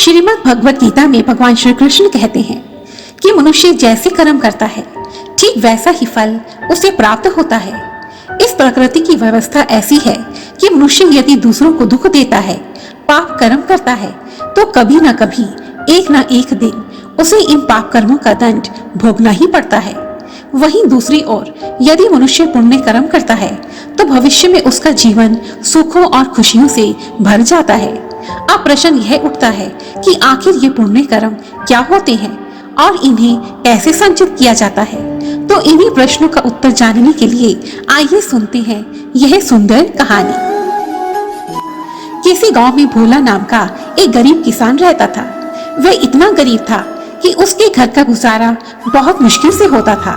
श्रीमद् भगवत गीता में भगवान श्री कृष्ण कहते हैं कि मनुष्य जैसे कर्म करता है ठीक वैसा ही फल उसे प्राप्त होता है। इस प्रकृति की व्यवस्था ऐसी है कि मनुष्य यदि दूसरों को दुख देता है, पाप कर्म करता है, तो कभी न कभी एक न एक दिन उसे इन पाप कर्मों का दंड भोगना ही पड़ता है। वहीं दूसरी ओर यदि मनुष्य पुण्य कर्म करता है तो भविष्य में उसका जीवन सुखों और खुशियों से भर जाता है। अब प्रश्न यह उठता है कि आखिर ये पुण्य कर्म क्या होते हैं और इन्हें कैसे संचित किया जाता है। तो इन्हीं प्रश्नों का उत्तर जानने के लिए आइए सुनते हैं यह सुंदर कहानी। किसी गांव में भोला नाम का एक गरीब किसान रहता था। वह इतना गरीब था कि उसके घर का गुजारा बहुत मुश्किल से होता था।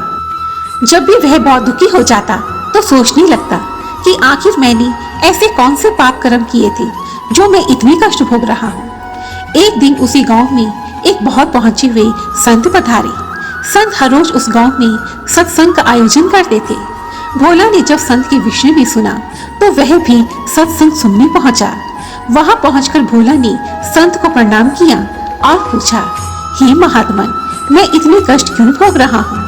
जब भी वह बहुत दुखी हो जाता तो सोचने लगता कि आखिर मैंने ऐसे कौन से पाप कर्म किए थे जो मैं इतने कष्ट भोग रहा हूँ। एक दिन उसी गांव में एक बहुत पहुंचे हुए संत पधारे। संत हर रोज उस गांव में सत्संग का आयोजन करते थे। भोला ने जब संत के विषय में सुना तो वह भी सत्संग सुनने पहुंचा। वहां पहुंचकर भोला ने संत को प्रणाम किया और पूछा, हे महात्मन, मैं इतने कष्ट क्यों भोग रहा हूँ।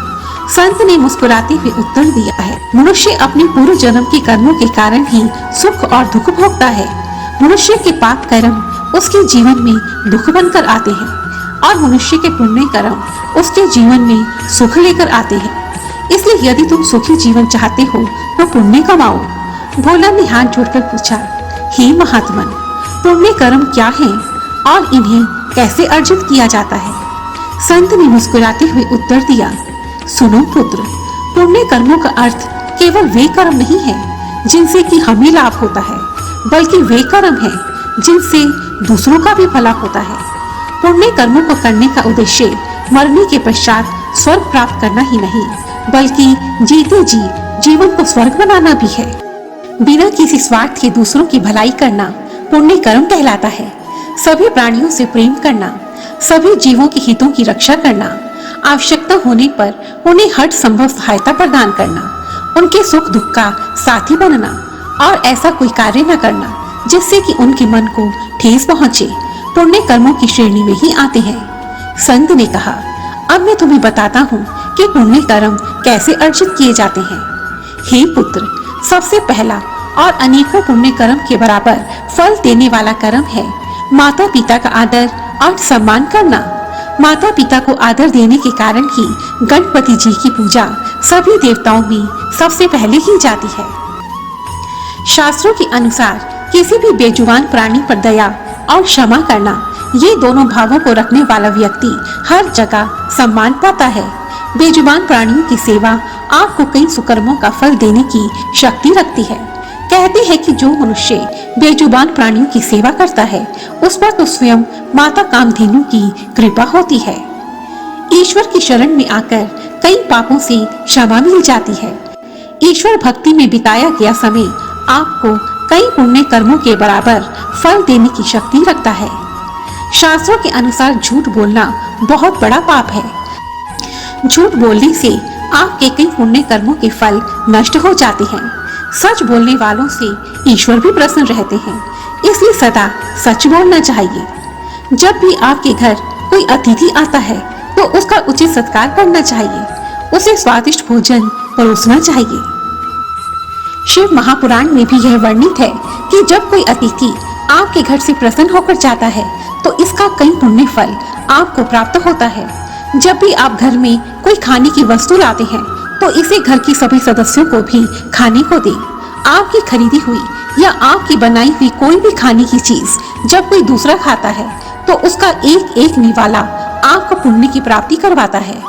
संत ने मुस्कुराते हुए उत्तर दिया है, मनुष्य अपने पूर्व जन्म के कर्मों के कारण ही सुख और दुख भोगता है। मनुष्य के पाप कर्म उसके जीवन में दुख बनकर आते हैं और मनुष्य के पुण्य कर्म उसके जीवन में सुख लेकर आते हैं। इसलिए यदि तुम सुखी जीवन चाहते हो तो पुण्य कमाओ। भोला ने हाथ जोड़कर पूछा, हे महात्मन, पुण्य कर्म क्या है और इन्हें कैसे अर्जित किया जाता है। संत ने मुस्कुराते हुए उत्तर दिया, सुनो पुत्र, पुण्य कर्मों का अर्थ केवल वे कर्म नहीं है जिनसे कि हमें लाभ होता है, बल्कि वे कर्म है जिनसे दूसरों का भी भला होता है। पुण्य कर्मों को करने का उद्देश्य मरने के पश्चात स्वर्ग प्राप्त करना ही नहीं, बल्कि जीते जी जीवन को स्वर्ग बनाना भी है। बिना किसी स्वार्थ के दूसरों की भलाई करना पुण्य कर्म कहलाता है। सभी प्राणियों से प्रेम करना, सभी जीवों के हितों की रक्षा करना, आवश्यकता होने पर उन्हें हर संभव सहायता प्रदान करना, उनके सुख दुख का साथी बनना और ऐसा कोई कार्य न करना जिससे कि उनके मन को ठेस पहुंचे, पुण्य कर्मों की श्रेणी में ही आते हैं। संत ने कहा, अब मैं तुम्हें बताता हूँ कि पुण्य कर्म कैसे अर्जित किए जाते हैं। हे पुत्र, सबसे पहला और अनेकों पुण्य कर्म के बराबर फल देने वाला कर्म है माता पिता का आदर और सम्मान करना। माता पिता को आदर देने के कारण ही गणपति जी की पूजा सभी देवताओं में सबसे पहले की जाती है। शास्त्रों के अनुसार किसी भी बेजुबान प्राणी पर दया और क्षमा करना, ये दोनों भावों को रखने वाला व्यक्ति हर जगह सम्मान पाता है। बेजुबान प्राणियों की सेवा आपको कई सुकर्मों का फल देने की शक्ति रखती है। कहते हैं कि जो मनुष्य बेजुबान प्राणियों की सेवा करता है उस पर तो स्वयं माता कामधेनु की कृपा होती है। ईश्वर की शरण में आकर कई पापों से क्षमा मिल जाती है। ईश्वर भक्ति में बिताया गया समय आपको कई पुण्य कर्मों के बराबर फल देने की शक्ति रखता है। शास्त्रों के अनुसार झूठ बोलना बहुत बड़ा पाप है। झूठ बोलने से आपके कई पुण्य कर्मों के फल नष्ट हो जाते हैं। सच बोलने वालों से ईश्वर भी प्रसन्न रहते हैं, इसलिए सदा सच बोलना चाहिए। जब भी आपके घर कोई अतिथि आता है तो उसका उचित सत्कार करना चाहिए, उसे स्वादिष्ट भोजन परोसना चाहिए। शिव महापुराण में भी यह वर्णित है कि जब कोई अतिथि आपके घर से प्रसन्न होकर जाता है तो इसका कई पुण्य फल आपको प्राप्त होता है। जब भी आप घर में कोई खाने की वस्तु लाते हैं तो इसे घर की सभी सदस्यों को भी खाने को दें। आपकी खरीदी हुई या आपकी बनाई हुई कोई भी खाने की चीज जब कोई दूसरा खाता है तो उसका एक एक निवाला आपको पुण्य की प्राप्ति करवाता है।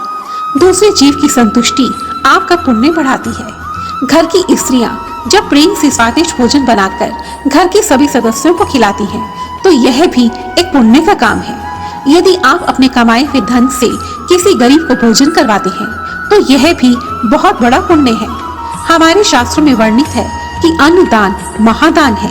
दूसरे जीव की संतुष्टि आपका पुण्य बढ़ाती है। घर की स्त्रियां जब प्रेम से स्वादिष्ट भोजन बनाकर घर के सभी सदस्यों को खिलाती हैं तो यह भी एक पुण्य का काम है। यदि आप अपने कमाए हुए धन से किसी गरीब को भोजन करवाते हैं तो यह भी बहुत बड़ा पुण्य है। हमारे शास्त्रों में वर्णित है कि अन्नदान महादान है।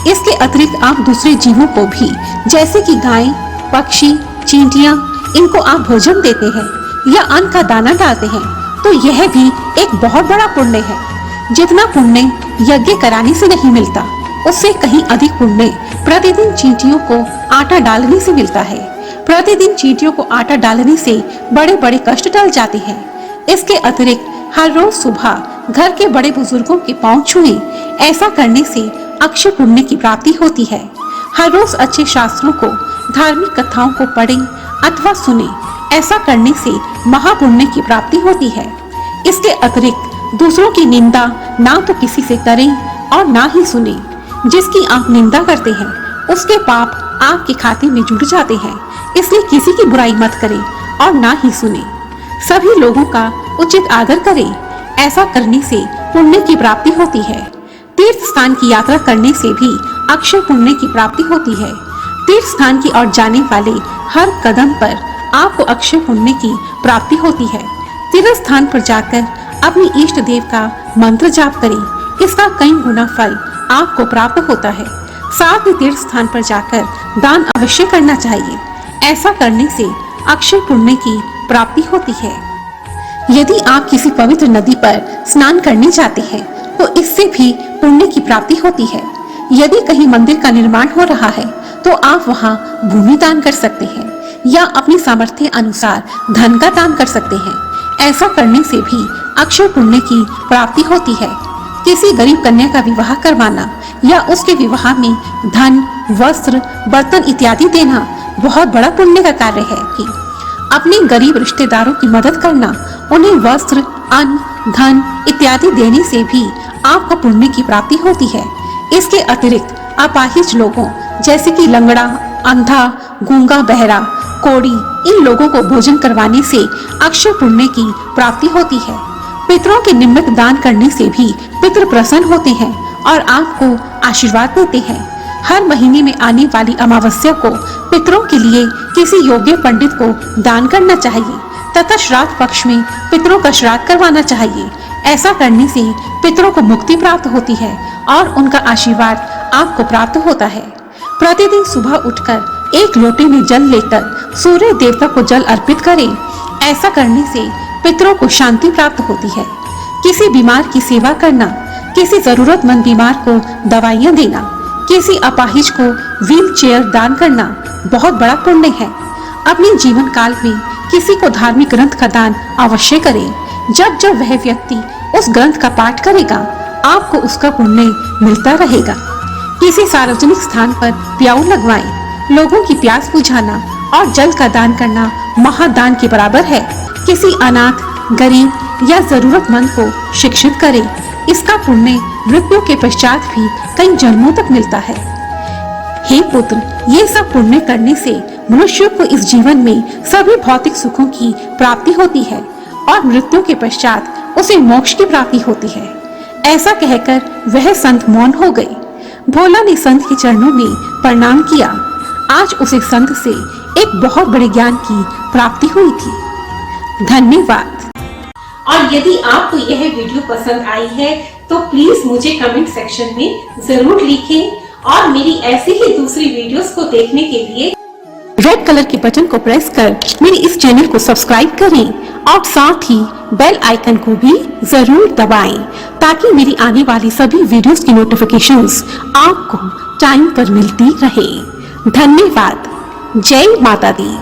इसके अतिरिक्त आप दूसरे जीवों को भी, जैसे कि गाय, पक्षी, चींटियां, इनको आप भोजन देते हैं या अन्न का दाना डालते हैं तो यह भी एक बहुत बड़ा पुण्य है। जितना पुण्य यज्ञ कराने से नहीं मिलता उससे कहीं अधिक पुण्य प्रतिदिन चींटियों को आटा डालने से मिलता है। प्रतिदिन चींटियों को आटा डालने से बड़े बड़े कष्ट टल जाते हैं। इसके अतिरिक्त हर रोज सुबह घर के बड़े बुजुर्गों के पांव छुएं। ऐसा करने से अक्षय पुण्य की प्राप्ति होती है। हर रोज अच्छे शास्त्रों को, धार्मिक कथाओं को पढ़ें अथवा सुने। ऐसा करने से महापुण्य की प्राप्ति होती है। इसके अतिरिक्त दूसरों की निंदा ना तो किसी से करें और ना ही सुने। जिसकी आप निंदा करते हैं उसके पाप आपके खाते में जुड़ जाते हैं। इसलिए किसी की बुराई मत करें और ना ही सुने। सभी लोगों का उचित आदर करें। ऐसा करने से पुण्य की प्राप्ति होती है। तीर्थ स्थान की यात्रा करने से भी अक्षय पुण्य की प्राप्ति होती है। तीर्थ स्थान की ओर जाने वाले हर कदम पर आपको अक्षय पुण्य की प्राप्ति होती है। तीर्थ स्थान पर जाकर अपनी इष्ट देव का मंत्र जाप करें। इसका कई गुना फल आपको प्राप्त होता है। साथ ही तीर्थ स्थान पर जाकर दान अवश्य करना चाहिए। ऐसा करने से अक्षय पुण्य की प्राप्ति होती है। यदि आप किसी पवित्र नदी पर स्नान करने जाते हैं तो इससे भी पुण्य की प्राप्ति होती है। यदि कहीं मंदिर का निर्माण हो रहा है तो आप वहां भूमि दान कर सकते हैं या अपनी सामर्थ्य अनुसार धन का दान कर सकते हैं। ऐसा करने से भी अक्षय पुण्य की प्राप्ति होती है। किसी गरीब कन्या का विवाह करवाना या उसके विवाह में धन, वस्त्र, बर्तन इत्यादि देना बहुत बड़ा पुण्य का कार्य है। कि अपने गरीब रिश्तेदारों की मदद करना, उन्हें वस्त्र, अन्न, धन इत्यादि देने से भी आपको पुण्य की प्राप्ति होती है। इसके अतिरिक्त अपाहिज लोगों जैसे कि लंगड़ा, अंधा, गूंगा, बहरा, कोढ़ी, इन लोगों को भोजन करवाने से अक्षय पुण्य की प्राप्ति होती है। पितरों के निमित्त दान करने से भी पितृ प्रसन्न होते हैं और आपको आशीर्वाद देते हैं। हर महीने में आने वाली अमावस्या को पितरों के लिए किसी योग्य पंडित को दान करना चाहिए तथा श्राद्ध पक्ष में पितरों का श्राद्ध करवाना चाहिए। ऐसा करने से पितरों को मुक्ति प्राप्त होती है और उनका आशीर्वाद आपको प्राप्त होता है। प्रतिदिन सुबह उठकर एक लोटे में जल लेकर सूर्य देवता को जल अर्पित करें। ऐसा करने से पितरों को शांति प्राप्त होती है। किसी बीमार की सेवा करना, किसी जरूरतमंद बीमार को दवाइयाँ देना, किसी अपाहिज को व्हील चेयर दान करना बहुत बड़ा पुण्य है। अपने जीवन काल में किसी को धार्मिक ग्रंथ का दान अवश्य करें। जब जब वह व्यक्ति उस ग्रंथ का पाठ करेगा आपको उसका पुण्य मिलता रहेगा। किसी सार्वजनिक स्थान पर प्याऊ लगवाएं। लोगों की प्यास बुझाना और जल का दान करना महादान के बराबर है। किसी अनाथ, गरीब या जरूरतमंद को शिक्षित करें। इसका पुण्य मृत्यु के पश्चात भी कई जन्मों तक मिलता है। हे पुत्र, ये सब पुण्य करने से मनुष्य को इस जीवन में सभी भौतिक सुखों की प्राप्ति होती है और मृत्यु के पश्चात उसे मोक्ष की प्राप्ति होती है। ऐसा कहकर वह संत मौन हो गए। भोला ने संत के चरणों में प्रणाम किया। आज उसे संत से एक बहुत बड़े ज्ञान की प्राप्ति हुई थी। धन्यवाद। और यदि आपको यह वीडियो पसंद आई है तो प्लीज मुझे कमेंट सेक्शन में जरूर लिखें और मेरी ऐसी ही दूसरी वीडियोस को देखने के लिए रेड कलर के बटन को प्रेस कर मेरे इस चैनल को सब्सक्राइब करें और साथ ही बेल आइकन को भी जरूर दबाएं ताकि मेरी आने वाली सभी वीडियोस की नोटिफिकेशंस आपको टाइम पर मिलती रहे। धन्यवाद। जय माता दी।